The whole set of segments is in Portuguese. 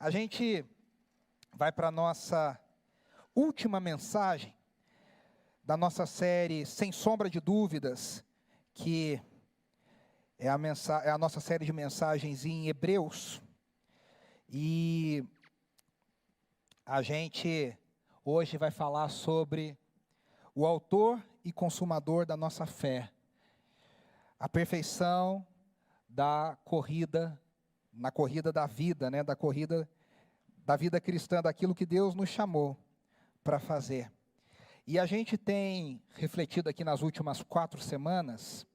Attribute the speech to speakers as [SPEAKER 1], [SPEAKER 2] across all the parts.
[SPEAKER 1] A gente vai para a nossa última mensagem da nossa série Sem Sombra de Dúvidas, que é a nossa série de mensagens em Hebreus. E a gente hoje vai falar sobre o autor e consumador da nossa fé, a perfeição da corrida, na corrida da vida, da corrida da vida cristã, daquilo que Deus nos chamou para fazer. E a gente tem refletido aqui nas últimas 4 semanas,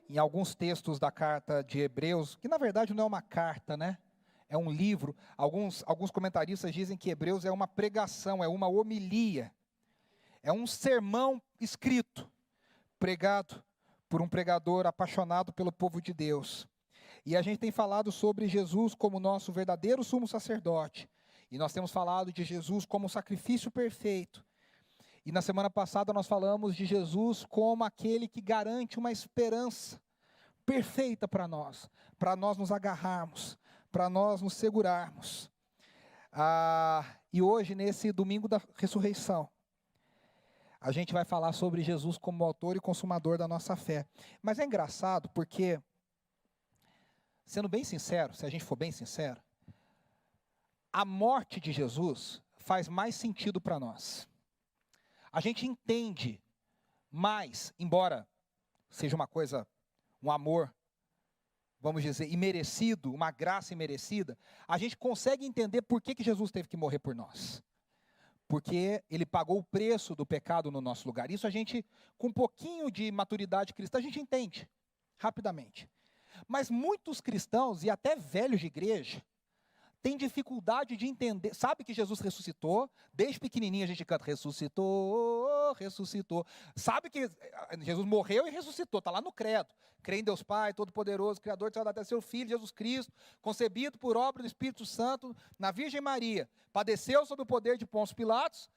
[SPEAKER 1] em alguns textos da carta de Hebreus, que na verdade não é uma carta, é um livro. Alguns comentaristas dizem que Hebreus é uma pregação, é uma homilia, é um sermão escrito, pregado por um pregador apaixonado pelo povo de Deus. E a gente tem falado sobre Jesus como nosso verdadeiro sumo sacerdote. E nós temos falado de Jesus como sacrifício perfeito. E na semana passada nós falamos de Jesus como aquele que garante uma esperança perfeita para nós nos agarrarmos, para nós nos segurarmos. E hoje, nesse domingo da ressurreição, a gente vai falar sobre Jesus como autor e consumador da nossa fé. Mas é engraçado porque, sendo bem sincero, se a gente for bem sincero, a morte de Jesus faz mais sentido para nós. A gente entende mais, embora seja uma coisa, um amor, vamos dizer, imerecido, uma graça imerecida, a gente consegue entender por que Jesus teve que morrer por nós. Porque ele pagou o preço do pecado no nosso lugar. Isso a gente, com um pouquinho de maturidade cristã, a gente entende rapidamente. Mas muitos cristãos, e até velhos de igreja, têm dificuldade de entender. Sabe que Jesus ressuscitou? Desde pequenininho a gente canta, ressuscitou, ressuscitou. Sabe que Jesus morreu e ressuscitou, está lá no credo. Crê em Deus Pai, Todo-Poderoso, Criador de céu e terra, seu Filho, Jesus Cristo, concebido por obra do Espírito Santo, na Virgem Maria, padeceu sob o poder de Pôncio Pilatos,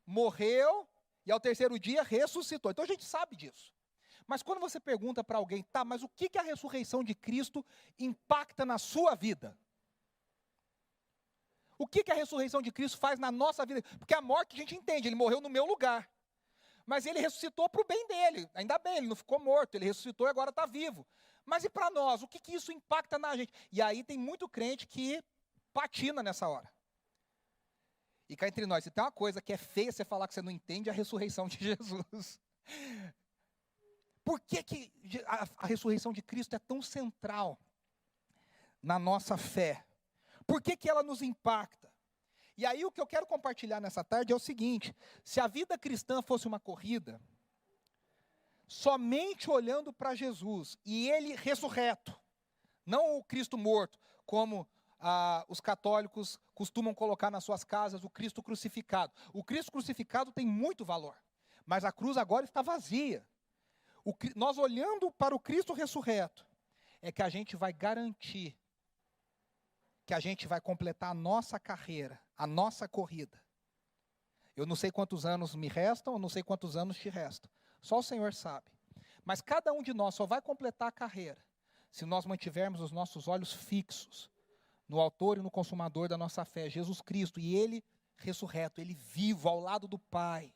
[SPEAKER 1] morreu e ao 3º dia ressuscitou. Então a gente sabe disso. Mas quando você pergunta para alguém, mas o que a ressurreição de Cristo impacta na sua vida? O que a ressurreição de Cristo faz na nossa vida? Porque a morte a gente entende, ele morreu no meu lugar. Mas ele ressuscitou para o bem dele. Ainda bem, ele não ficou morto, ele ressuscitou e agora está vivo. Mas e para nós? O que isso impacta na gente? E aí tem muito crente que patina nessa hora. E cá entre nós, se tem uma coisa que é feia você falar que você não entende, é a ressurreição de Jesus. Por que a ressurreição de Cristo é tão central na nossa fé? Por que ela nos impacta? E aí o que eu quero compartilhar nessa tarde é o seguinte: se a vida cristã fosse uma corrida, somente olhando para Jesus e ele ressurreto, não o Cristo morto, como os católicos costumam colocar nas suas casas o Cristo crucificado. O Cristo crucificado tem muito valor, mas a cruz agora está vazia. Nós olhando para o Cristo ressurreto, é que a gente vai garantir que a gente vai completar a nossa carreira, a nossa corrida. Eu não sei quantos anos me restam, eu não sei quantos anos te restam. Só o Senhor sabe. Mas cada um de nós só vai completar a carreira se nós mantivermos os nossos olhos fixos no autor e no consumador da nossa fé, Jesus Cristo, e ele ressurreto, ele vivo ao lado do Pai.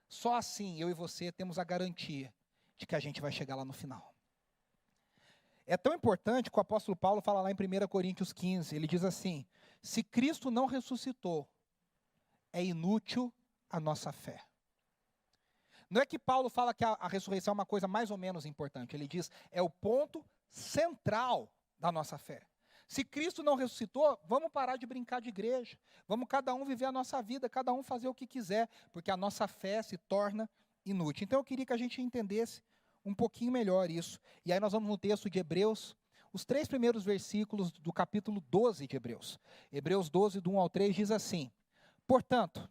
[SPEAKER 1] Só assim eu e você temos a garantia de que a gente vai chegar lá no final. É tão importante que o apóstolo Paulo fala lá em 1 Coríntios 15, ele diz assim: se Cristo não ressuscitou, é inútil a nossa fé. Não é que Paulo fala que a ressurreição é uma coisa mais ou menos importante, ele diz, é o ponto central da nossa fé. Se Cristo não ressuscitou, vamos parar de brincar de igreja, vamos cada um viver a nossa vida, cada um fazer o que quiser, porque a nossa fé se torna inútil. Então eu queria que a gente entendesse um pouquinho melhor isso. E aí nós vamos no texto de Hebreus, os 3 primeiros versículos do capítulo 12 de Hebreus. Hebreus 12, do 1 ao 3, diz assim: portanto,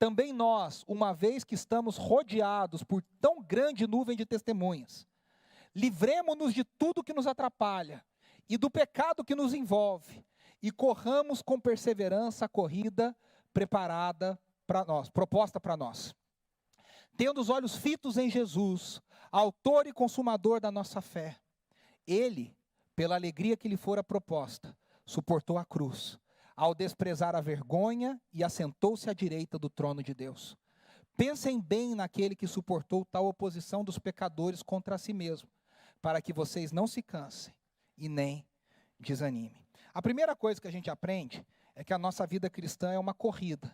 [SPEAKER 1] também nós, uma vez que estamos rodeados por tão grande nuvem de testemunhas, livremo-nos de tudo que nos atrapalha e do pecado que nos envolve, e corramos com perseverança a corrida preparada para nós, proposta para nós. Tendo os olhos fitos em Jesus, autor e consumador da nossa fé. Ele, pela alegria que lhe fora proposta, suportou a cruz, ao desprezar a vergonha e assentou-se à direita do trono de Deus. Pensem bem naquele que suportou tal oposição dos pecadores contra si mesmo, para que vocês não se cansem e nem desanimem. A primeira coisa que a gente aprende é que a nossa vida cristã é uma corrida,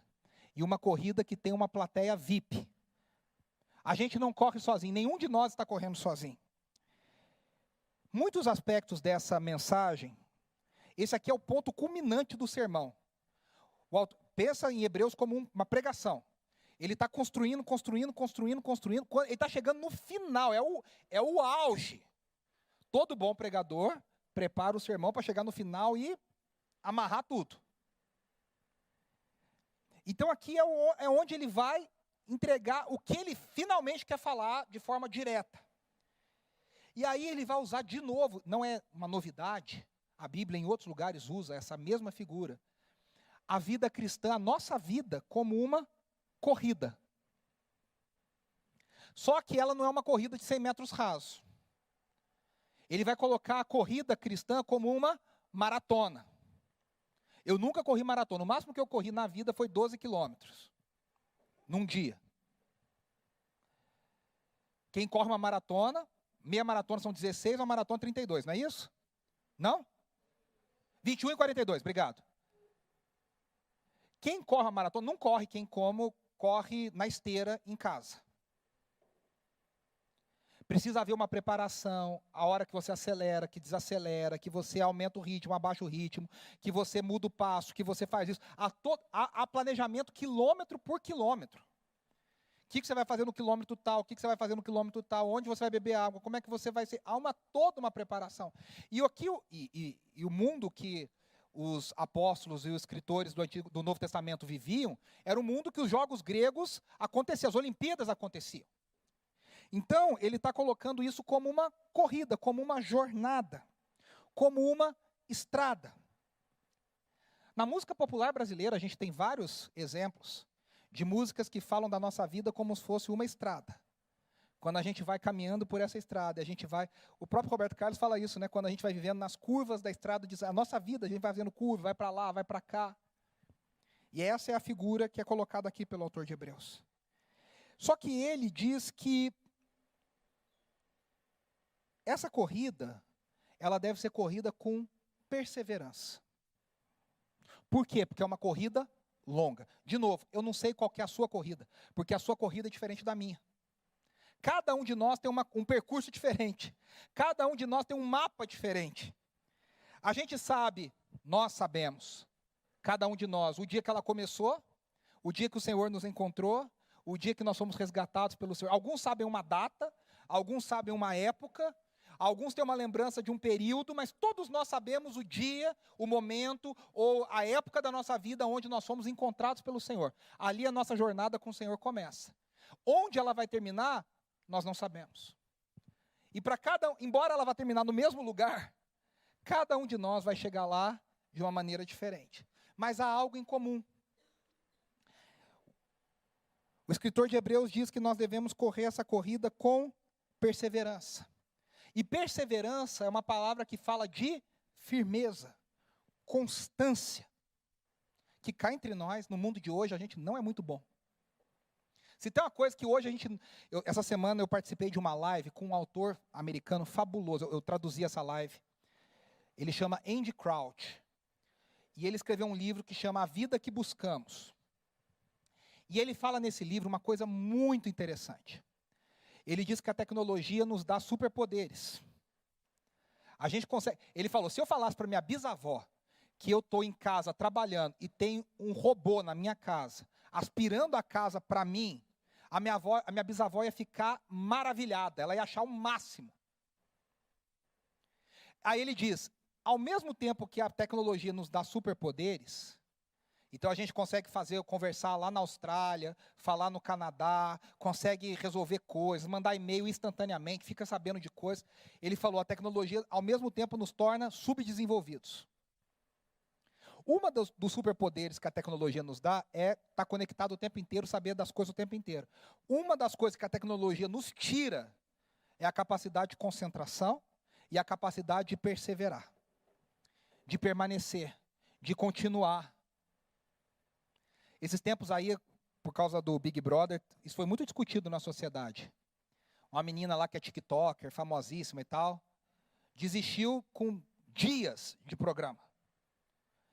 [SPEAKER 1] e uma corrida que tem uma plateia VIP. A gente não corre sozinho, nenhum de nós está correndo sozinho. Muitos aspectos dessa mensagem, esse aqui é o ponto culminante do sermão. Pensa em Hebreus como uma pregação. Ele está construindo, ele está chegando no final, é o auge. Todo bom pregador prepara o sermão para chegar no final e amarrar tudo. Então aqui é onde ele vai entregar o que ele finalmente quer falar de forma direta. E aí ele vai usar de novo, não é uma novidade, a Bíblia em outros lugares usa essa mesma figura. A vida cristã, a nossa vida, como uma corrida. Só que ela não é uma corrida de 100 metros rasos. Ele vai colocar a corrida cristã como uma maratona. Eu nunca corri maratona. O máximo que eu corri na vida foi 12 quilômetros. Num dia. Quem corre uma maratona, meia maratona são 16, uma maratona 32, não é isso? Não? 21 e 42, obrigado. Quem corre a maratona, não corre quem corre na esteira em casa. Precisa haver uma preparação, a hora que você acelera, que desacelera, que você aumenta o ritmo, abaixa o ritmo, que você muda o passo, que você faz isso. Há planejamento quilômetro por quilômetro. O que você vai fazer no quilômetro tal, o que você vai fazer no quilômetro tal, onde você vai beber água, como é que você vai ser. Há toda uma preparação. E o mundo que os apóstolos e os escritores do Novo Testamento viviam, era um mundo que os jogos gregos aconteciam, as Olimpíadas aconteciam. Então, ele está colocando isso como uma corrida, como uma jornada, como uma estrada. Na música popular brasileira, a gente tem vários exemplos de músicas que falam da nossa vida como se fosse uma estrada. Quando a gente vai caminhando por essa estrada, o próprio Roberto Carlos fala isso, né? Quando a gente vai vivendo nas curvas da estrada, a nossa vida, a gente vai fazendo curva, vai para lá, vai para cá. E essa é a figura que é colocada aqui pelo autor de Hebreus. Só que ele diz que essa corrida, ela deve ser corrida com perseverança. Por quê? Porque é uma corrida longa. De novo, eu não sei qual que é a sua corrida, porque a sua corrida é diferente da minha. Cada um de nós tem um percurso diferente. Cada um de nós tem um mapa diferente. A gente sabe, nós sabemos, cada um de nós, o dia que ela começou, o dia que o Senhor nos encontrou, o dia que nós fomos resgatados pelo Senhor. Alguns sabem uma data, alguns sabem uma época, alguns têm uma lembrança de um período, mas todos nós sabemos o dia, o momento ou a época da nossa vida onde nós fomos encontrados pelo Senhor. Ali a nossa jornada com o Senhor começa. Onde ela vai terminar, nós não sabemos. E embora ela vá terminar no mesmo lugar, cada um de nós vai chegar lá de uma maneira diferente. Mas há algo em comum. O escritor de Hebreus diz que nós devemos correr essa corrida com perseverança. E perseverança é uma palavra que fala de firmeza, constância, que cá entre nós, no mundo de hoje, a gente não é muito bom. Se tem uma coisa que hoje essa semana eu participei de uma live com um autor americano fabuloso, eu traduzi essa live, ele chama Andy Crouch, e ele escreveu um livro que chama A Vida que Buscamos. E ele fala nesse livro uma coisa muito interessante. Ele diz que a tecnologia nos dá superpoderes. A gente consegue. Ele falou: se eu falasse para minha bisavó que eu estou em casa trabalhando e tem um robô na minha casa, aspirando a casa para mim, a minha bisavó ia ficar maravilhada, ela ia achar o máximo. Aí ele diz: ao mesmo tempo que a tecnologia nos dá superpoderes, então a gente consegue conversar lá na Austrália, falar no Canadá, consegue resolver coisas, mandar e-mail instantaneamente, fica sabendo de coisas. Ele falou, a tecnologia ao mesmo tempo nos torna subdesenvolvidos. Uma dos superpoderes que a tecnologia nos dá é estar conectado o tempo inteiro, saber das coisas o tempo inteiro. Uma das coisas que a tecnologia nos tira é a capacidade de concentração e a capacidade de perseverar, de permanecer, de continuar, Esses tempos aí, por causa do Big Brother, isso foi muito discutido na sociedade. Uma menina lá que é TikToker, famosíssima e tal, desistiu com dias de programa.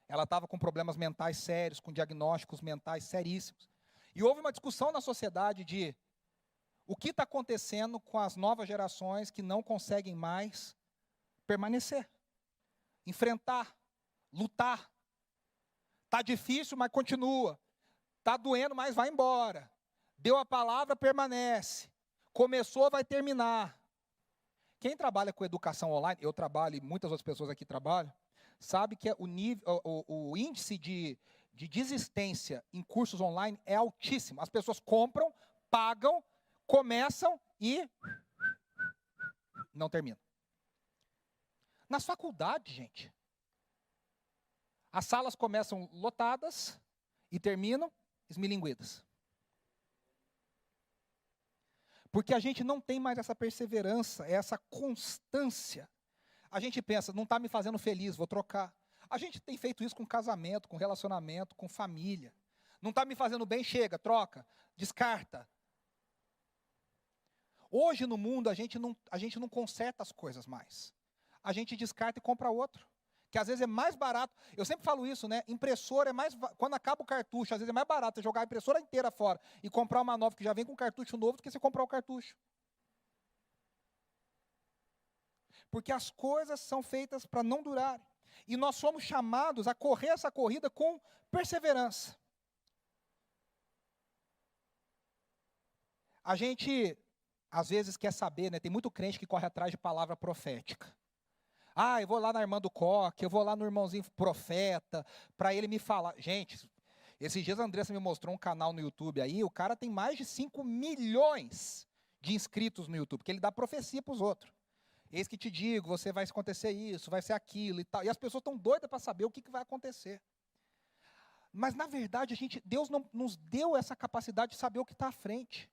[SPEAKER 1] Ela estava com problemas mentais sérios, com diagnósticos mentais seríssimos. E houve uma discussão na sociedade de o que está acontecendo com as novas gerações que não conseguem mais permanecer, enfrentar, lutar. Está difícil, mas continua. Está doendo, mas vai embora. Deu a palavra, permanece. Começou, vai terminar. Quem trabalha com educação online, eu trabalho e muitas outras pessoas aqui trabalham, sabe que o índice de desistência em cursos online é altíssimo. As pessoas compram, pagam, começam e não terminam. Nas faculdades, gente, as salas começam lotadas e terminam esmilinguidas. Porque a gente não tem mais essa perseverança, essa constância. A gente pensa, não está me fazendo feliz, vou trocar. A gente tem feito isso com casamento, com relacionamento, com família. Não está me fazendo bem, chega, troca, descarta. Hoje no mundo a gente não conserta as coisas mais. A gente descarta e compra outro. Que às vezes é mais barato. Eu sempre falo isso, né? Impressora é mais... Quando acaba o cartucho, às vezes é mais barato você jogar a impressora inteira fora e comprar uma nova que já vem com cartucho novo do que você comprar o cartucho. Porque as coisas são feitas para não durarem. E nós somos chamados a correr essa corrida com perseverança. A gente, às vezes, quer saber, né? Tem muito crente que corre atrás de palavra profética. Ah, eu vou lá na irmã do Coque, eu vou lá no irmãozinho profeta, para ele me falar. Gente, esses dias a Andressa me mostrou um canal no YouTube aí, o cara tem mais de 5 milhões de inscritos no YouTube, porque ele dá profecia para os outros. Eis que te digo, você vai acontecer isso, vai ser aquilo e tal. E as pessoas estão doidas para saber o que vai acontecer. Mas, na verdade, Deus não nos deu essa capacidade de saber o que está à frente.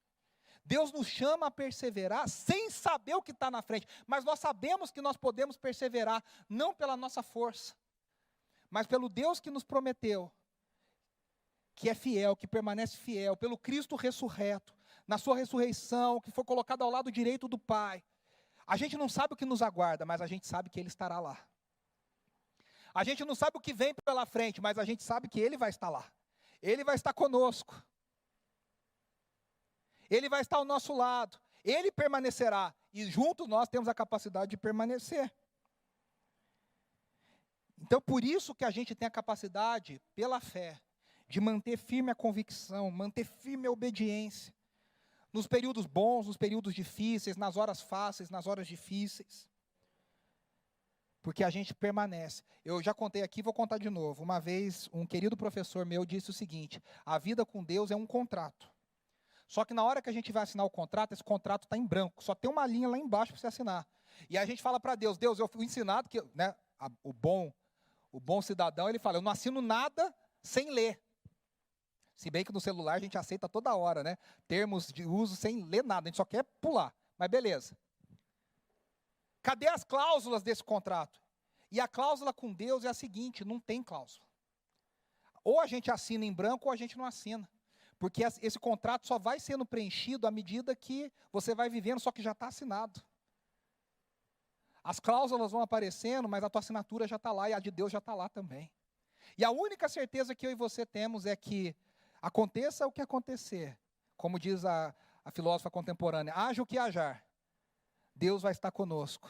[SPEAKER 1] Deus nos chama a perseverar sem saber o que está na frente. Mas nós sabemos que nós podemos perseverar, não pela nossa força, mas pelo Deus que nos prometeu, que é fiel, que permanece fiel, pelo Cristo ressurreto, na sua ressurreição, que foi colocado ao lado direito do Pai. A gente não sabe o que nos aguarda, mas a gente sabe que Ele estará lá. A gente não sabe o que vem pela frente, mas a gente sabe que Ele vai estar lá. Ele vai estar conosco. Ele vai estar ao nosso lado. Ele permanecerá. E juntos nós temos a capacidade de permanecer. Então, por isso que a gente tem a capacidade, pela fé, de manter firme a convicção, manter firme a obediência. Nos períodos bons, nos períodos difíceis, nas horas fáceis, nas horas difíceis. Porque a gente permanece. Eu já contei aqui, vou contar de novo. Uma vez, um querido professor meu disse o seguinte: a vida com Deus é um contrato. Só que na hora que a gente vai assinar o contrato, esse contrato está em branco. Só tem uma linha lá embaixo para você assinar. E aí a gente fala para Deus, Deus, eu fui ensinado que, né, o bom cidadão, ele fala, eu não assino nada sem ler. Se bem que no celular a gente aceita toda hora, né? Termos de uso sem ler nada, a gente só quer pular. Mas beleza. Cadê as cláusulas desse contrato? E a cláusula com Deus é a seguinte, não tem cláusula. Ou a gente assina em branco ou a gente não assina. Porque esse contrato só vai sendo preenchido à medida que você vai vivendo, só que já está assinado. As cláusulas vão aparecendo, mas a tua assinatura já está lá e a de Deus já está lá também. E a única certeza que eu e você temos é que aconteça o que acontecer, como diz a filósofa contemporânea, haja o que hajar, Deus vai estar conosco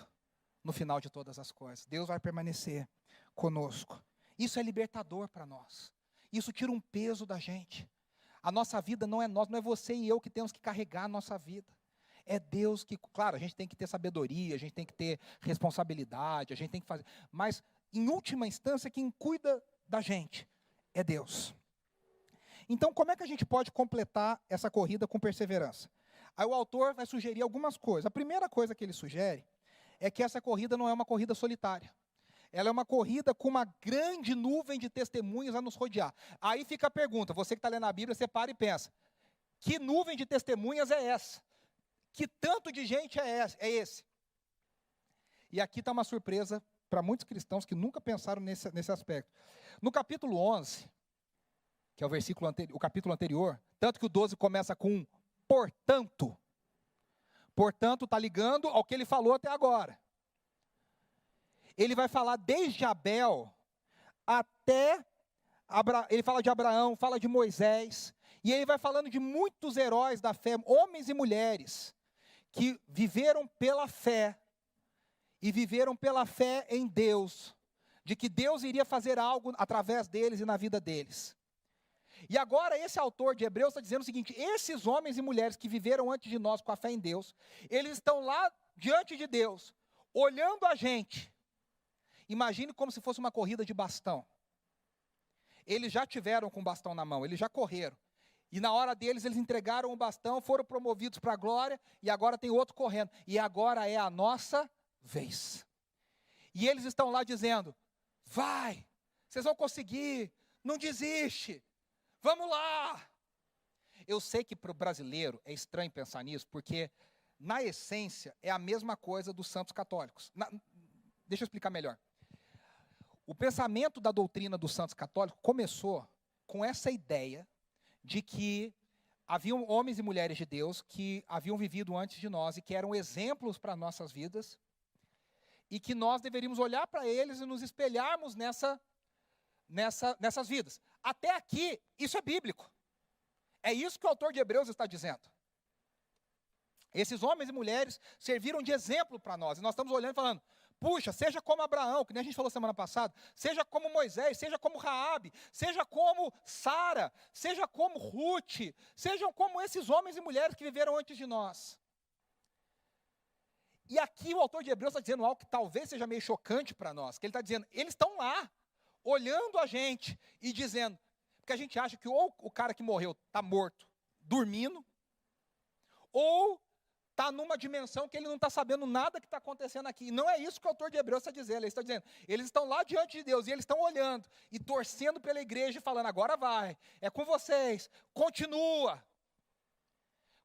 [SPEAKER 1] no final de todas as coisas. Deus vai permanecer conosco. Isso é libertador para nós. Isso tira um peso da gente. A nossa vida não é nós, não é você e eu que temos que carregar a nossa vida. É Deus que, claro, a gente tem que ter sabedoria, a gente tem que ter responsabilidade, a gente tem que fazer. Mas, em última instância, quem cuida da gente é Deus. Então, como é que a gente pode completar essa corrida com perseverança? Aí o autor vai sugerir algumas coisas. A primeira coisa que ele sugere é que essa corrida não é uma corrida solitária. Ela é uma corrida com uma grande nuvem de testemunhas a nos rodear. Aí fica a pergunta, você que está lendo a Bíblia, você para e pensa, que nuvem de testemunhas é essa? Que tanto de gente é esse? E aqui está uma surpresa para muitos cristãos que nunca pensaram nesse aspecto. No capítulo 11, que é o versículo o capítulo anterior, tanto que o 12 começa com um portanto. Portanto, está ligando ao que ele falou até agora. Ele vai falar desde Abel até, ele fala de Abraão, fala de Moisés, e ele vai falando de muitos heróis da fé, homens e mulheres, que viveram pela fé, e viveram pela fé em Deus, de que Deus iria fazer algo através deles e na vida deles. E agora esse autor de Hebreus está dizendo o seguinte: esses homens e mulheres que viveram antes de nós com a fé em Deus, eles estão lá diante de Deus, olhando a gente. Imagine como se fosse uma corrida de bastão. Eles já tiveram com o bastão na mão, eles já correram. E na hora deles, eles entregaram o bastão, foram promovidos para a glória, e agora tem outro correndo. E agora é a nossa vez. E eles estão lá dizendo: vai, vocês vão conseguir, não desiste. Vamos lá! Eu sei que para o brasileiro é estranho pensar nisso, porque, na essência, é a mesma coisa dos santos católicos. Deixa eu explicar melhor. O pensamento da doutrina dos santos católicos começou com essa ideia de que haviam homens e mulheres de Deus que haviam vivido antes de nós e que eram exemplos para nossas vidas, e que nós deveríamos olhar para eles e nos espelharmos nessas vidas. Até aqui, isso é bíblico. É isso que o autor de Hebreus está dizendo. Esses homens e mulheres serviram de exemplo para nós. E nós estamos olhando e falando: puxa, seja como Abraão, que nem a gente falou semana passada, seja como Moisés, seja como Raabe, seja como Sara, seja como Ruth, sejam como esses homens e mulheres que viveram antes de nós. E aqui o autor de Hebreus está dizendo algo que talvez seja meio chocante para nós, que ele está dizendo: eles estão lá, olhando a gente e dizendo, porque a gente acha que ou o cara que morreu está morto, dormindo, ou está numa dimensão que ele não está sabendo nada que está acontecendo aqui. E não é isso que o autor de Hebreus está dizendo. Ele está dizendo, eles estão lá diante de Deus, e eles estão olhando, e torcendo pela igreja, e falando: agora vai, é com vocês, continua.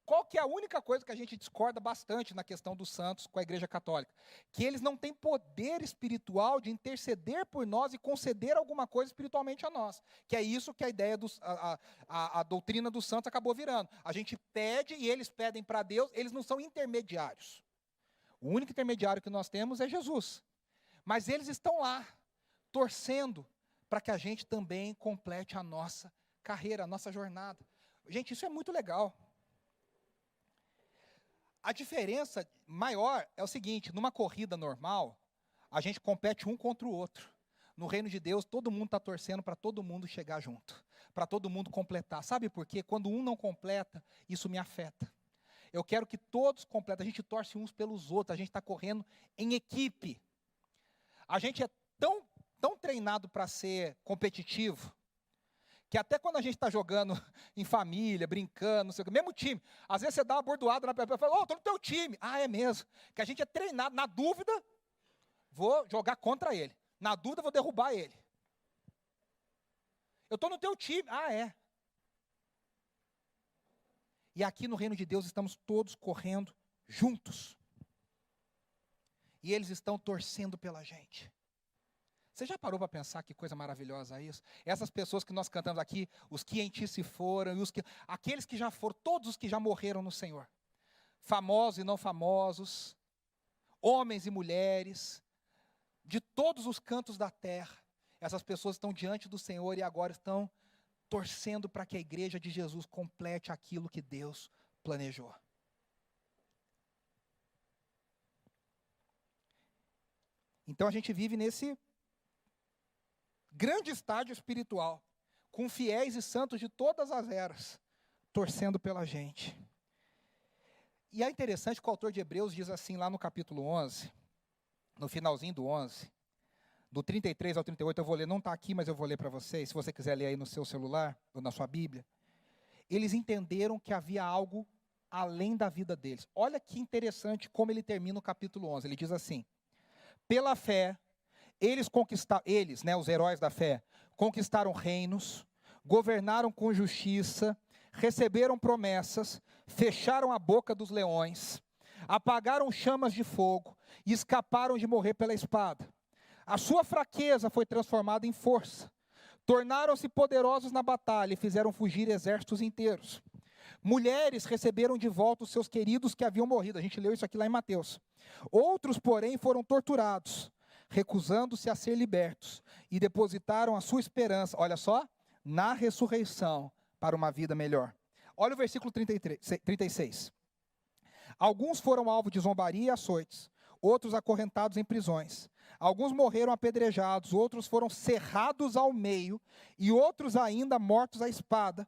[SPEAKER 1] Qual que é a única coisa que a gente discorda bastante na questão dos santos com a igreja católica? Que eles não têm poder espiritual de interceder por nós e conceder alguma coisa espiritualmente a nós. Que é isso que a ideia, a doutrina dos santos acabou virando. A gente pede e eles pedem para Deus, eles não são intermediários. O único intermediário que nós temos é Jesus. Mas eles estão lá, torcendo para que a gente também complete a nossa carreira, a nossa jornada. Gente, isso é muito legal. A diferença maior é o seguinte: numa corrida normal, a gente compete um contra o outro. No reino de Deus, todo mundo está torcendo para todo mundo chegar junto, para todo mundo completar. Sabe por quê? Quando um não completa, isso me afeta. Eu quero que todos completem, a gente torce uns pelos outros, a gente está correndo em equipe. A gente é tão treinado para ser competitivo, que até quando a gente está jogando em família, brincando, não sei o que, mesmo time, às vezes você dá uma bordoada na pessoa e fala: estou no teu time. Ah, é mesmo. Que a gente é treinado, na dúvida, vou jogar contra ele. Na dúvida, vou derrubar ele. Eu estou no teu time. Ah, é. E aqui no reino de Deus estamos todos correndo juntos. E eles estão torcendo pela gente. Você já parou para pensar que coisa maravilhosa é isso? Essas pessoas que nós cantamos aqui, os que em ti se foram, e aqueles que já foram, todos os que já morreram no Senhor. Famosos e não famosos, homens e mulheres, de todos os cantos da terra. Essas pessoas estão diante do Senhor e agora estão torcendo para que a igreja de Jesus complete aquilo que Deus planejou. Então a gente vive nesse grande estádio espiritual, com fiéis e santos de todas as eras, torcendo pela gente. E é interessante que o autor de Hebreus diz assim, lá no capítulo 11, no finalzinho do 11, do 33 ao 38, eu vou ler, não está aqui, mas eu vou ler para vocês, se você quiser ler aí no seu celular, ou na sua Bíblia. Eles entenderam que havia algo além da vida deles. Olha que interessante como ele termina o capítulo 11, ele diz assim: pela fé, eles, os heróis da fé, conquistaram reinos, governaram com justiça, receberam promessas, fecharam a boca dos leões, apagaram chamas de fogo e escaparam de morrer pela espada. A sua fraqueza foi transformada em força. Tornaram-se poderosos na batalha e fizeram fugir exércitos inteiros. Mulheres receberam de volta os seus queridos que haviam morrido. A gente leu isso aqui lá em Mateus. Outros, porém, foram torturados, recusando-se a ser libertos, e depositaram a sua esperança, olha só, na ressurreição para uma vida melhor. Olha o versículo 36. Alguns foram alvo de zombaria e açoites, outros acorrentados em prisões. Alguns morreram apedrejados, outros foram cerrados ao meio, e outros ainda mortos à espada.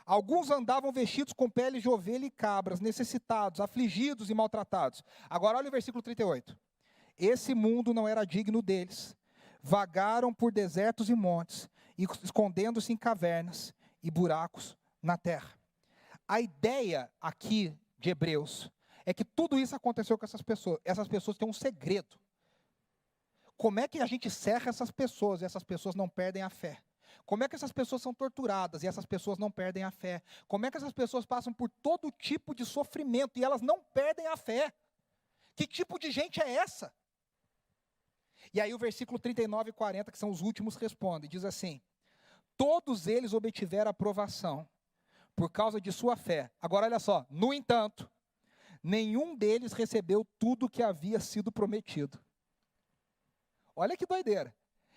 [SPEAKER 1] Alguns andavam vestidos com peles de ovelha e cabras, necessitados, afligidos e maltratados. Agora olha o versículo 38. Esse mundo não era digno deles. Vagaram por desertos e montes, escondendo-se em cavernas e buracos na terra. A ideia aqui de Hebreus é que tudo isso aconteceu com essas pessoas. Essas pessoas têm um segredo. Como é que a gente cerra essas pessoas e essas pessoas não perdem a fé? Como é que essas pessoas são torturadas e essas pessoas não perdem a fé? Como é que essas pessoas passam por todo tipo de sofrimento e elas não perdem a fé? Que tipo de gente é essa? E aí o versículo 39 e 40, que são os últimos, respondem, diz assim: todos eles obtiveram aprovação por causa de sua fé. Agora olha só, no entanto, nenhum deles recebeu tudo que havia sido prometido. Olha que doideira.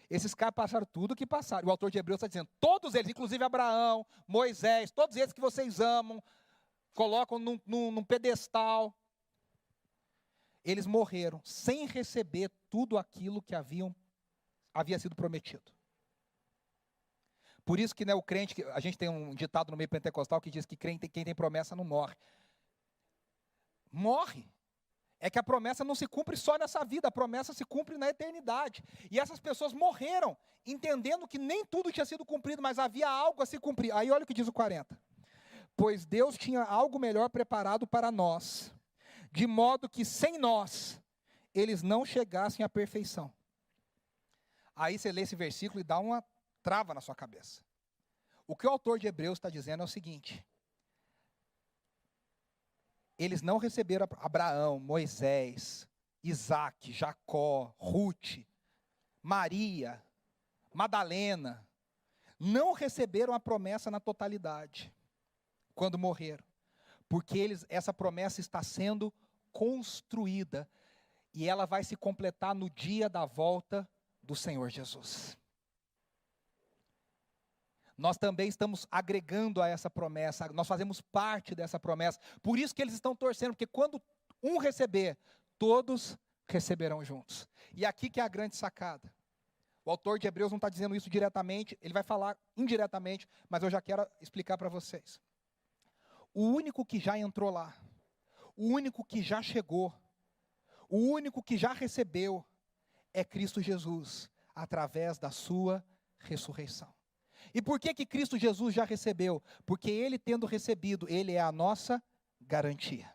[SPEAKER 1] Esses caras passaram tudo o que passaram. O autor de Hebreus está dizendo, todos eles, inclusive Abraão, Moisés, todos eles que vocês amam, colocam num pedestal, eles morreram sem receber tudo aquilo que havia sido prometido. Por isso que o crente, a gente tem um ditado no meio pentecostal que diz que quem tem promessa não morre. Morre. É que a promessa não se cumpre só nessa vida, a promessa se cumpre na eternidade. E essas pessoas morreram, entendendo que nem tudo tinha sido cumprido, mas havia algo a se cumprir. Aí olha o que diz o 40. Pois Deus tinha algo melhor preparado para nós, de modo que sem nós, eles não chegassem à perfeição. Aí você lê esse versículo e dá uma trava na sua cabeça. O que o autor de Hebreus está dizendo é o seguinte: eles não receberam Abraão, Moisés, Isaac, Jacó, Ruth, Maria, Madalena. Não receberam a promessa na totalidade quando morreram. Porque essa promessa está sendo construída e ela vai se completar no dia da volta do Senhor Jesus. Nós também estamos agregando a essa promessa, nós fazemos parte dessa promessa. Por isso que eles estão torcendo, porque quando um receber, todos receberão juntos. E aqui que é a grande sacada. O autor de Hebreus não está dizendo isso diretamente, ele vai falar indiretamente, mas eu já quero explicar para vocês. O único que já entrou lá, o único que já chegou, o único que já recebeu é Cristo Jesus, através da sua ressurreição. E por que Cristo Jesus já recebeu? Porque Ele tendo recebido, Ele é a nossa garantia.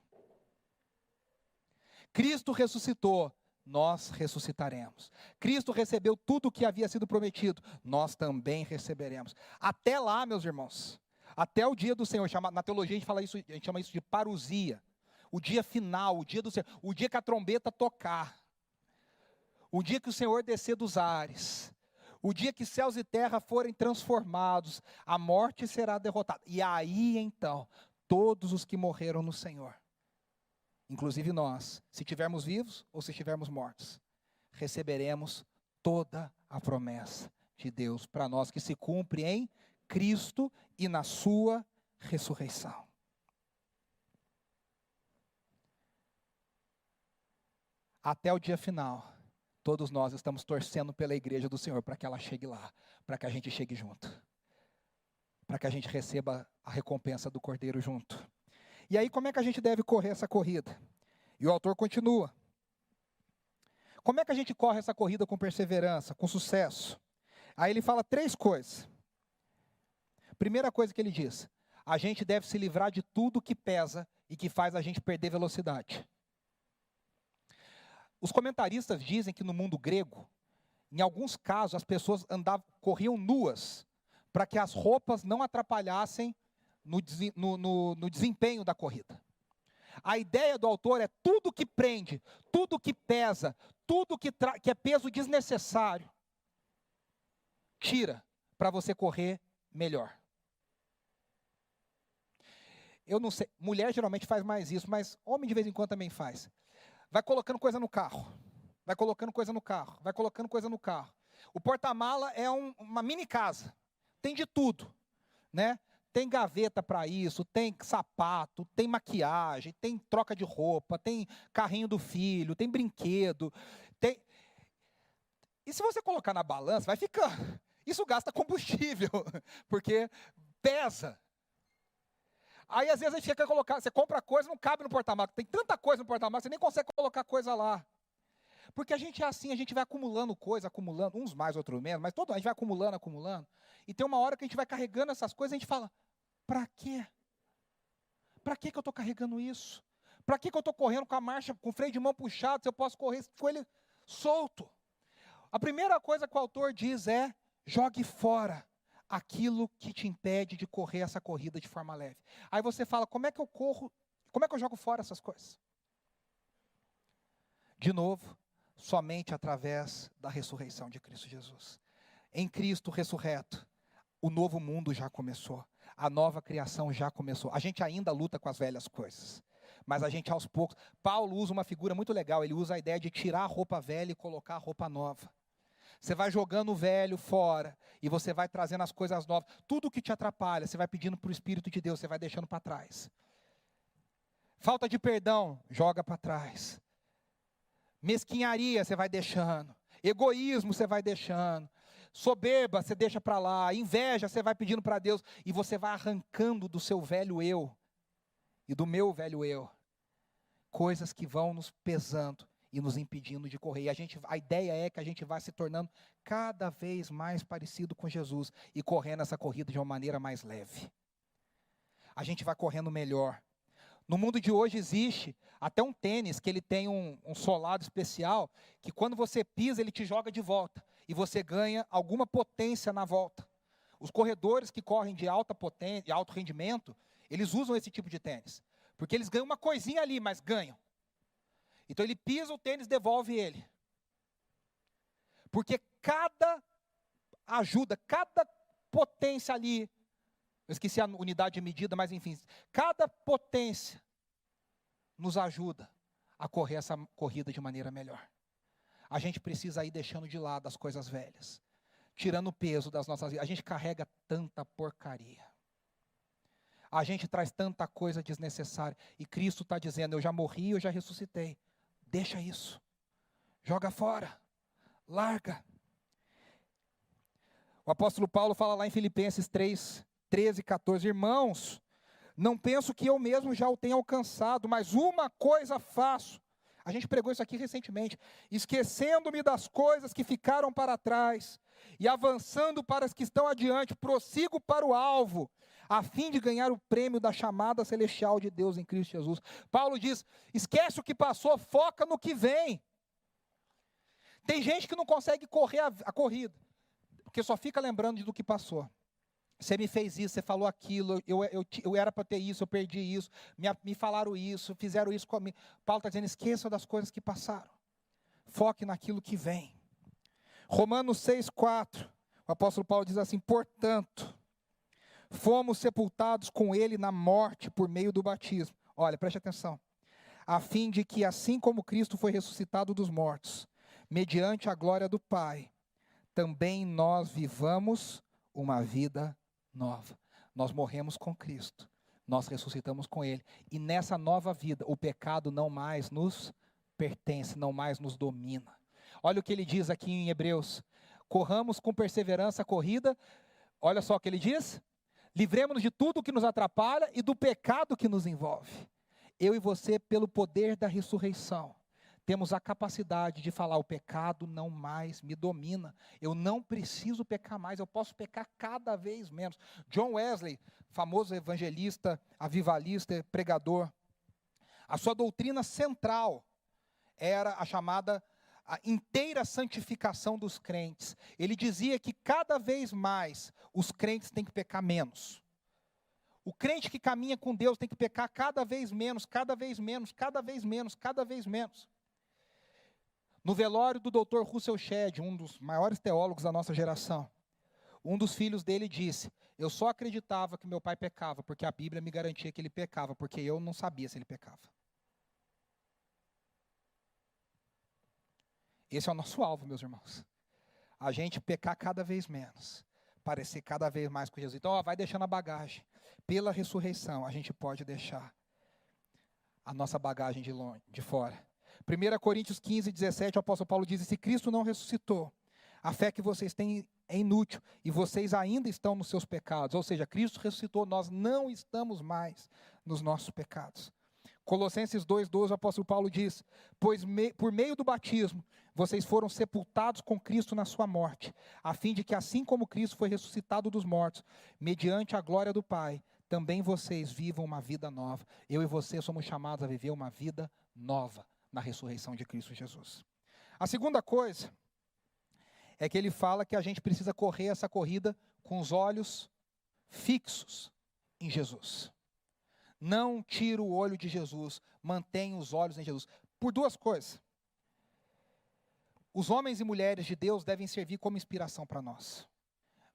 [SPEAKER 1] Cristo ressuscitou, nós ressuscitaremos. Cristo recebeu tudo o que havia sido prometido, nós também receberemos. Até lá, meus irmãos, até o dia do Senhor, na teologia a gente chama isso de parousia, o dia final, o dia do Senhor, o dia que a trombeta tocar, o dia que o Senhor descer dos ares, o dia que céus e terra forem transformados, a morte será derrotada. E aí então, todos os que morreram no Senhor, inclusive nós, se estivermos vivos ou se estivermos mortos, receberemos toda a promessa de Deus para nós, que se cumpre em Cristo e na sua ressurreição. Até o dia final, todos nós estamos torcendo pela igreja do Senhor para que ela chegue lá, para que a gente chegue junto, para que a gente receba a recompensa do Cordeiro junto. E aí como é que a gente deve correr essa corrida? E o autor continua. Como é que a gente corre essa corrida com perseverança, com sucesso? Aí ele fala 3 coisas. Primeira coisa que ele diz: a gente deve se livrar de tudo que pesa e que faz a gente perder velocidade. Os comentaristas dizem que no mundo grego, em alguns casos, as pessoas corriam nuas, para que as roupas não atrapalhassem no desempenho da corrida. A ideia do autor é tudo que prende, tudo que pesa, tudo que é peso desnecessário, tira, para você correr melhor. Eu não sei, mulher geralmente faz mais isso, mas homem de vez em quando também faz. Vai colocando coisa no carro. Vai colocando coisa no carro. Vai colocando coisa no carro. O porta-mala é uma mini casa. Tem de tudo, né? Tem gaveta para isso, tem sapato, tem maquiagem, tem troca de roupa, tem carrinho do filho, tem brinquedo. E se você colocar na balança, vai ficar. Isso gasta combustível, porque pesa. Aí, às vezes, a gente quer colocar, você compra coisa, não cabe no porta-mala. Tem tanta coisa no porta-mala, você nem consegue colocar coisa lá. Porque a gente é assim, a gente vai acumulando coisa, acumulando, uns mais, outros menos, mas a gente vai acumulando, acumulando. E tem uma hora que a gente vai carregando essas coisas e a gente fala, para quê? Para que eu estou carregando isso? Para que eu estou correndo com a marcha, com o freio de mão puxado, se eu posso correr com ele solto? A primeira coisa que o autor diz é, jogue fora aquilo que te impede de correr essa corrida de forma leve. Aí você fala, como é que eu corro, como é que eu jogo fora essas coisas? De novo, somente através da ressurreição de Cristo Jesus. Em Cristo ressurreto, o novo mundo já começou, a nova criação já começou. A gente ainda luta com as velhas coisas, mas a gente aos poucos, Paulo usa uma figura muito legal, ele usa a ideia de tirar a roupa velha e colocar a roupa nova. Você vai jogando o velho fora, e você vai trazendo as coisas novas. Tudo que te atrapalha, você vai pedindo para o Espírito de Deus, você vai deixando para trás. Falta de perdão, joga para trás. Mesquinharia, você vai deixando. Egoísmo, você vai deixando. Soberba, você deixa para lá. Inveja, você vai pedindo para Deus. E você vai arrancando do seu velho eu, e do meu velho eu, coisas que vão nos pesando e nos impedindo de correr. E a ideia é que a gente vai se tornando cada vez mais parecido com Jesus e correndo essa corrida de uma maneira mais leve. A gente vai correndo melhor. No mundo de hoje existe até um tênis que ele tem um solado especial, que quando você pisa ele te joga de volta e você ganha alguma potência na volta. Os corredores que correm de alta potência, de alto rendimento, eles usam esse tipo de tênis, porque eles ganham uma coisinha ali, mas ganham. Então ele pisa, o tênis devolve ele. Porque cada ajuda, cada potência ali, eu esqueci a unidade de medida, mas enfim, cada potência nos ajuda a correr essa corrida de maneira melhor. A gente precisa ir deixando de lado as coisas velhas, tirando o peso das nossas vidas. A gente carrega tanta porcaria. A gente traz tanta coisa desnecessária. E Cristo está dizendo, eu já morri, eu já ressuscitei. Deixa isso. Joga fora. Larga. O apóstolo Paulo fala lá em Filipenses 3, 13 e 14. Irmãos, não penso que eu mesmo já o tenha alcançado, mas uma coisa faço. A gente pregou isso aqui recentemente. Esquecendo-me das coisas que ficaram para trás e avançando para as que estão adiante, prossigo para o alvo, a fim de ganhar o prêmio da chamada celestial de Deus em Cristo Jesus. Paulo diz, esquece o que passou, foca no que vem. Tem gente que não consegue correr a corrida, porque só fica lembrando do que passou. Você me fez isso, você falou aquilo, eu era para ter isso, eu perdi isso, me falaram isso, fizeram isso comigo. Paulo está dizendo, esqueça das coisas que passaram. Foque naquilo que vem. Romanos 6,4, o apóstolo Paulo diz assim, portanto, fomos sepultados com ele na morte por meio do batismo. Olha, preste atenção. A fim de que, assim como Cristo foi ressuscitado dos mortos, mediante a glória do Pai, também nós vivamos uma vida nova. Nós morremos com Cristo, nós ressuscitamos com Ele. E nessa nova vida, o pecado não mais nos pertence, não mais nos domina. Olha o que ele diz aqui em Hebreus. Corramos com perseverança a corrida. Olha só o que ele diz. Livremos-nos de tudo que nos atrapalha e do pecado que nos envolve. Eu e você, pelo poder da ressurreição, temos a capacidade de falar, o pecado não mais me domina. Eu não preciso pecar mais, eu posso pecar cada vez menos. John Wesley, famoso evangelista, avivalista, pregador, a sua doutrina central era a chamada a inteira santificação dos crentes. Ele dizia que cada vez mais os crentes têm que pecar menos. O crente que caminha com Deus tem que pecar cada vez menos, cada vez menos, cada vez menos, cada vez menos. No velório do Dr. Russell Shedd, um dos maiores teólogos da nossa geração, Um dos filhos dele disse: eu só acreditava que meu pai pecava, porque a Bíblia me garantia que ele pecava, porque eu não sabia se ele pecava. Esse é o nosso alvo, meus irmãos. A gente pecar cada vez menos, parecer cada vez mais com Jesus. Então, vai deixando a bagagem. Pela ressurreição, a gente pode deixar a nossa bagagem de fora. 1 Coríntios 15, 17, o apóstolo Paulo diz: se Cristo não ressuscitou, a fé que vocês têm é inútil, e vocês ainda estão nos seus pecados. Ou seja, Cristo ressuscitou, nós não estamos mais nos nossos pecados. Colossenses 2,12, o apóstolo Paulo diz: pois por meio do batismo, vocês foram sepultados com Cristo na sua morte, a fim de que assim como Cristo foi ressuscitado dos mortos, mediante a glória do Pai, também vocês vivam uma vida nova. Eu e você somos chamados a viver uma vida nova na ressurreição de Cristo Jesus. A segunda coisa é que ele fala que a gente precisa correr essa corrida com os olhos fixos em Jesus. Não tira o olho de Jesus, mantenha os olhos em Jesus. Por duas coisas. Os homens e mulheres de Deus devem servir como inspiração para nós.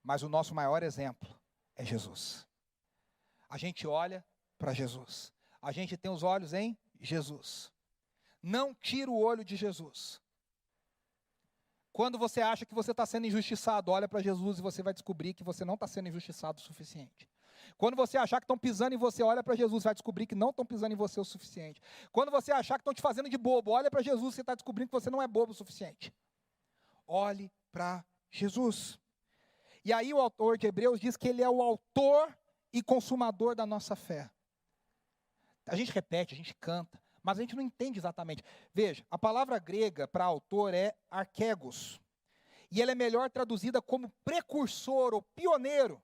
[SPEAKER 1] Mas o nosso maior exemplo é Jesus. A gente olha para Jesus. A gente tem os olhos em Jesus. Não tira o olho de Jesus. Quando você acha que você está sendo injustiçado, olha para Jesus e você vai descobrir que você não está sendo injustiçado o suficiente. Quando você achar que estão pisando em você, olha para Jesus, vai descobrir que não estão pisando em você o suficiente. Quando você achar que estão te fazendo de bobo, olha para Jesus, você está descobrindo que você não é bobo o suficiente. Olhe para Jesus. E aí o autor de Hebreus diz que ele é o autor e consumador da nossa fé. A gente repete, a gente canta, mas a gente não entende exatamente. Veja, a palavra grega para autor é arquegos. E ela é melhor traduzida como precursor ou pioneiro.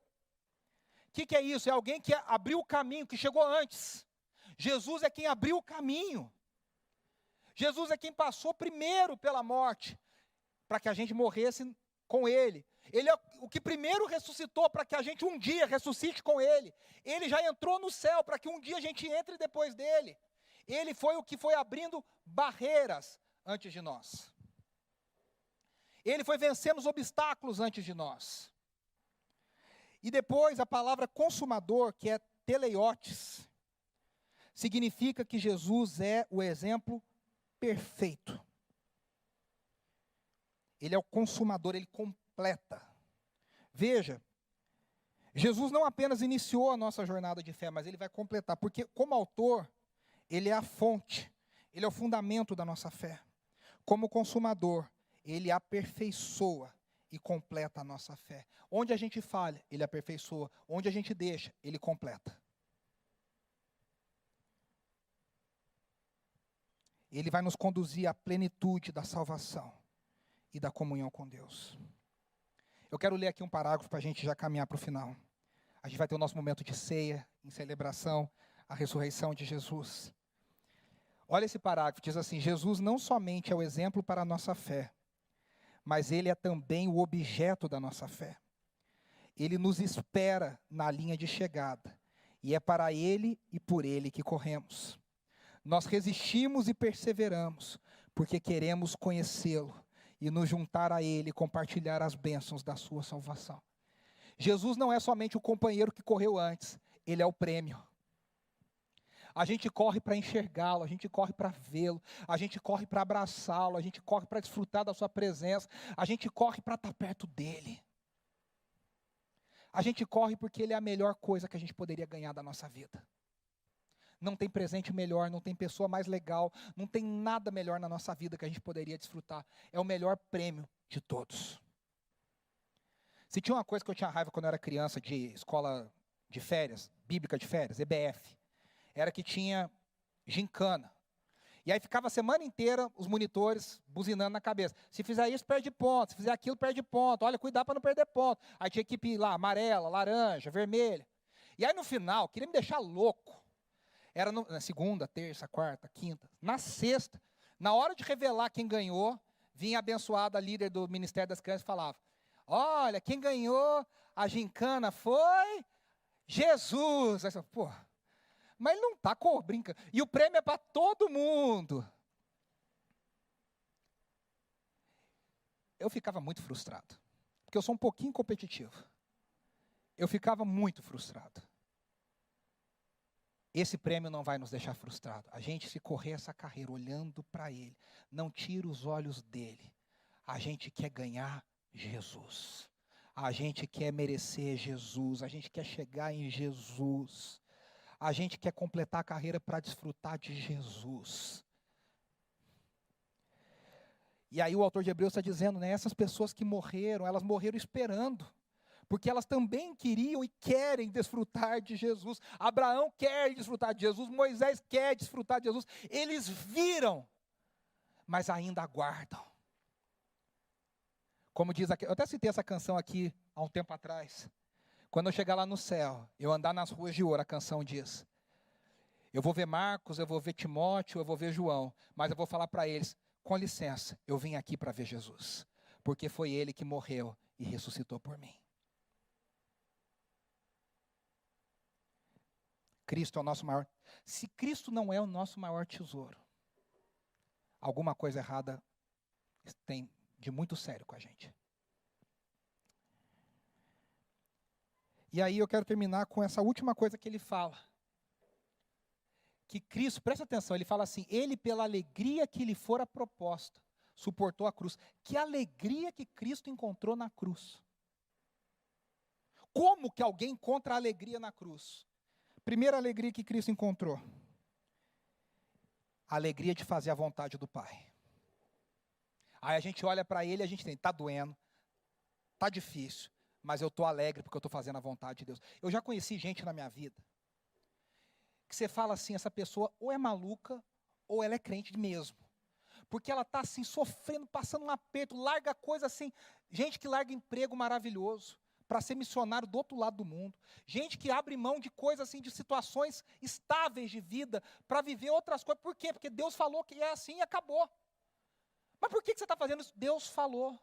[SPEAKER 1] O que é isso? É alguém que abriu o caminho, que chegou antes. Jesus é quem abriu o caminho. Jesus é quem passou primeiro pela morte, para que a gente morresse com Ele. Ele é o que primeiro ressuscitou, para que a gente um dia ressuscite com Ele. Ele já entrou no céu, para que um dia a gente entre depois dEle. Ele foi o que foi abrindo barreiras antes de nós. Ele foi vencendo os obstáculos antes de nós. E depois a palavra consumador, que é teleiotes, significa que Jesus é o exemplo perfeito. Ele é o consumador, ele completa. Veja, Jesus não apenas iniciou a nossa jornada de fé, mas ele vai completar, porque como autor, ele é a fonte, ele é o fundamento da nossa fé. Como consumador, ele aperfeiçoa e completa a nossa fé. Onde a gente falha, ele aperfeiçoa. Onde a gente deixa, ele completa. Ele vai nos conduzir à plenitude da salvação e da comunhão com Deus. Eu quero ler aqui um parágrafo para a gente já caminhar para o final. A gente vai ter o nosso momento de ceia, em celebração à ressurreição de Jesus. Olha esse parágrafo, diz assim: Jesus não somente é o exemplo para a nossa fé, mas ele é também o objeto da nossa fé. Ele nos espera na linha de chegada, e é para ele e por ele que corremos. Nós resistimos e perseveramos, porque queremos conhecê-lo e nos juntar a ele e compartilhar as bênçãos da sua salvação. Jesus não é somente o companheiro que correu antes, ele é o prêmio. A gente corre para enxergá-lo, a gente corre para vê-lo, a gente corre para abraçá-lo, a gente corre para desfrutar da sua presença, a gente corre para estar perto dele. A gente corre porque ele é a melhor coisa que a gente poderia ganhar da nossa vida. Não tem presente melhor, não tem pessoa mais legal, não tem nada melhor na nossa vida que a gente poderia desfrutar. É o melhor prêmio de todos. Se tinha uma coisa que eu tinha raiva quando eu era criança, de escola de férias, bíblica de férias, EBF, era que tinha gincana. E aí ficava a semana inteira os monitores buzinando na cabeça. Se fizer isso, perde ponto. Se fizer aquilo, perde ponto. Olha, cuidado para não perder ponto. Aí tinha equipe lá, amarela, laranja, vermelha. E aí no final, queria me deixar louco. Era na segunda, terça, quarta, quinta. Na sexta, na hora de revelar quem ganhou, vinha a abençoada líder do Ministério das Crianças e falava: olha, quem ganhou a gincana foi Jesus. Aí você, pô, mas ele não está brincando. E o prêmio é para todo mundo. Eu ficava muito frustrado, porque eu sou um pouquinho competitivo. eu ficava muito frustrado. Esse prêmio não vai nos deixar frustrados. A gente, se correr essa carreira olhando para Ele, não tira os olhos dele. A gente quer ganhar Jesus. A gente quer merecer Jesus. A gente quer chegar em Jesus. A gente quer completar a carreira para desfrutar de Jesus. E aí o autor de Hebreus está dizendo, né, essas pessoas que morreram, elas morreram esperando. Porque elas também queriam e querem desfrutar de Jesus. Abraão quer desfrutar de Jesus, Moisés quer desfrutar de Jesus. Eles viram, mas ainda aguardam. Como diz aqui, eu até citei essa canção aqui há um tempo atrás. Quando eu chegar lá no céu, eu andar nas ruas de ouro, a canção diz. Eu vou ver Marcos, eu vou ver Timóteo, eu vou ver João, mas eu vou falar para eles, com licença, eu vim aqui para ver Jesus. Porque foi Ele que morreu e ressuscitou por mim. Cristo é o nosso maior. Se Cristo não é o nosso maior tesouro, alguma coisa errada tem de muito sério com a gente. E aí eu quero terminar com essa última coisa que ele fala. Que Cristo, presta atenção, ele fala assim, ele pela alegria que lhe fora proposta, suportou a cruz. Que alegria que Cristo encontrou na cruz. Como que alguém encontra a alegria na cruz? Primeira alegria que Cristo encontrou. A alegria de fazer a vontade do Pai. Aí a gente olha para ele e a gente tem, está doendo, está difícil, mas eu estou alegre porque eu estou fazendo a vontade de Deus. Eu já conheci gente na minha vida, que você fala assim, essa pessoa ou é maluca, ou ela é crente mesmo. Porque ela está assim, sofrendo, passando um aperto, larga coisa assim, gente que larga emprego maravilhoso, para ser missionário do outro lado do mundo. Gente que abre mão de coisas assim, de situações estáveis de vida, para viver outras coisas. Por quê? Porque Deus falou que é assim e acabou. Mas por que você está fazendo isso? Deus falou.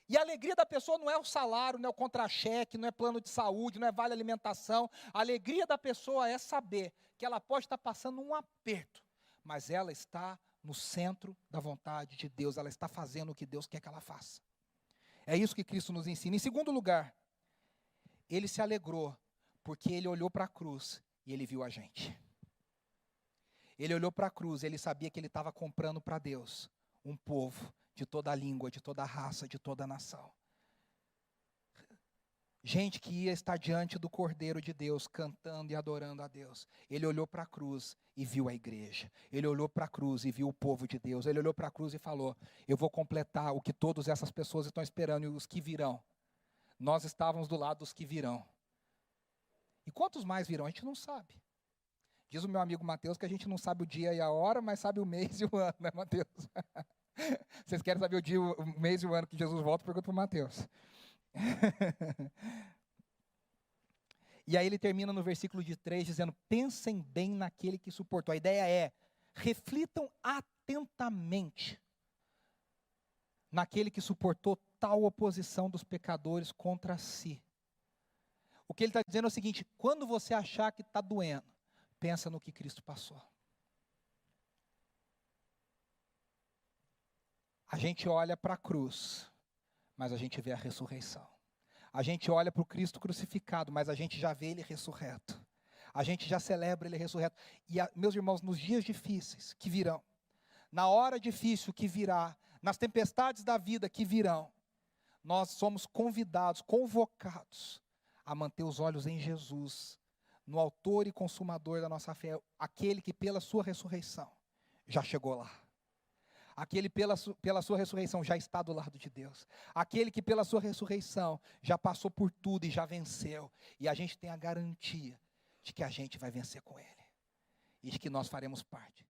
[SPEAKER 1] E a alegria da pessoa não é o salário, não é o contra-cheque, não é plano de saúde, não é vale alimentação. A alegria da pessoa é saber que ela pode estar passando um aperto, mas ela está no centro da vontade de Deus, ela está fazendo o que Deus quer que ela faça. É isso que Cristo nos ensina. Em segundo lugar, ele se alegrou, porque ele olhou para a cruz e ele viu a gente. Ele olhou para a cruz e ele sabia que ele estava comprando para Deus um povo de toda a língua, de toda a raça, de toda a nação. Gente que ia estar diante do Cordeiro de Deus, cantando e adorando a Deus. Ele olhou para a cruz e viu a igreja. Ele olhou para a cruz e viu o povo de Deus. Ele olhou para a cruz e falou, eu vou completar o que todas essas pessoas estão esperando e os que virão. Nós estávamos do lado dos que virão. E quantos mais virão? A gente não sabe. Diz o meu amigo Mateus que a gente não sabe o dia e a hora, mas sabe o mês e o ano, né, Mateus? Vocês querem saber o dia, o mês e o ano que Jesus volta? Pergunta para o Mateus. E aí ele termina no versículo de 3 dizendo, pensem bem naquele que suportou. A ideia é, reflitam atentamente naquele que suportou tal oposição dos pecadores contra si. O que ele está dizendo é o seguinte, quando você achar que está doendo, pensa no que Cristo passou. A gente olha para a cruz, mas a gente vê a ressurreição. A gente olha para o Cristo crucificado, mas a gente já vê Ele ressurreto. A gente já celebra Ele ressurreto. E, meus irmãos, nos dias difíceis que virão, na hora difícil que virá, nas tempestades da vida que virão, nós somos convidados, convocados a manter os olhos em Jesus, no autor e consumador da nossa fé, aquele que pela sua ressurreição já chegou lá. Aquele pela sua ressurreição já está do lado de Deus. Aquele que pela sua ressurreição já passou por tudo e já venceu. E a gente tem a garantia de que a gente vai vencer com Ele. E de que nós faremos parte